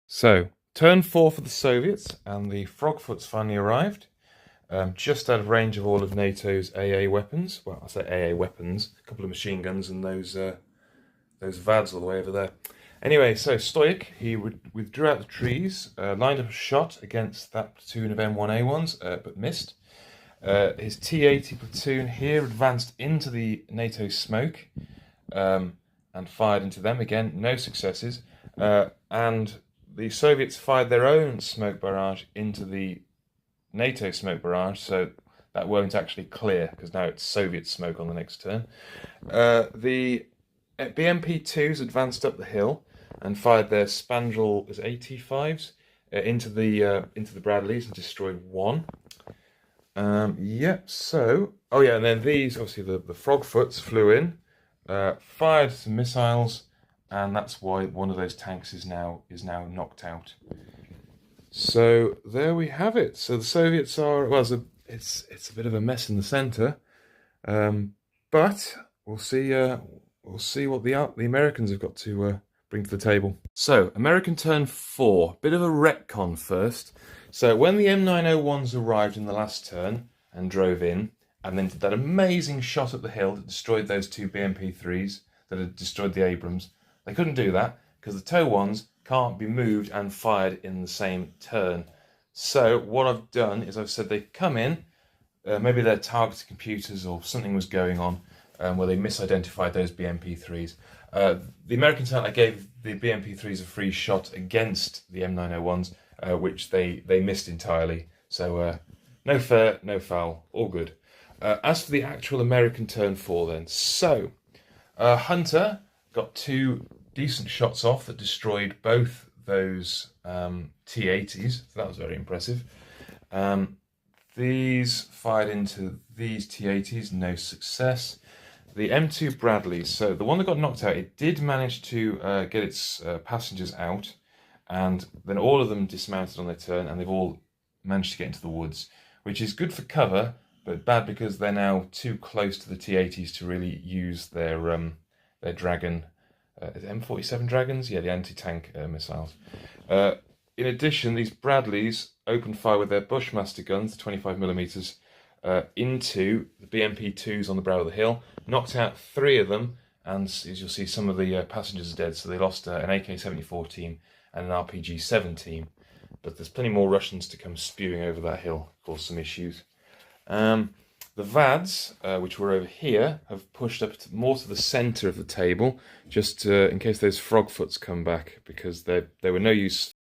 So, turn 4 for the Soviets, and the Frogfoots finally arrived, just out of range of all of NATO's AA weapons. Well, I say AA weapons, a couple of machine guns and those VADs all the way over there. Anyway, so Stoic, he withdrew out the trees, lined up a shot against that platoon of M1A1s, but missed. His T-80 platoon here advanced into the NATO smoke and fired into them. Again, no successes. And the Soviets fired their own smoke barrage into the NATO smoke barrage, so that won't actually clear because now it's Soviet smoke on the next turn. The BMP-2s advanced up the hill and fired their Spandrel as AT-5s into the Bradleys and destroyed one. And then these, obviously the Frogfoots flew in, fired some missiles, and that's why one of those tanks is now knocked out. So there we have it. So the Soviets are, well, it's a bit of a mess in the centre, but we'll see what the Americans have got to bring to the table. So American turn 4, bit of a retcon first. So when the M901s arrived in the last turn and drove in, and then did that amazing shot at the hill that destroyed those two BMP-3s that had destroyed the Abrams, they couldn't do that because the TOW ones can't be moved and fired in the same turn. So what I've done is I've said they come in, maybe their targeted computers or something was going on where they misidentified those BMP-3s. The American turn, I gave the BMP-3s a free shot against the M901s, which they missed entirely. So no fair, no foul, all good. As for the actual American turn 4 then, so Hunter got two decent shots off that destroyed both those T-80s, so that was very impressive. These fired into these T-80s, no success. The M2 Bradleys, so the one that got knocked out, it did manage to get its passengers out, and then all of them dismounted on their turn, and they've all managed to get into the woods, which is good for cover, but bad because they're now too close to the T-80s to really use their Dragon, M47 Dragons? Yeah, the anti-tank missiles. In addition, these Bradleys opened fire with their Bushmaster guns, 25mm, into the BMP-2s on the brow of the hill, knocked out 3 of them, and as you'll see, some of the passengers are dead, so they lost an AK-74 team and an RPG-7 team. But there's plenty more Russians to come spewing over that hill, cause some issues. The VADs, which were over here, have pushed up more to the centre of the table, just in case those Frogfoots come back, because they were no use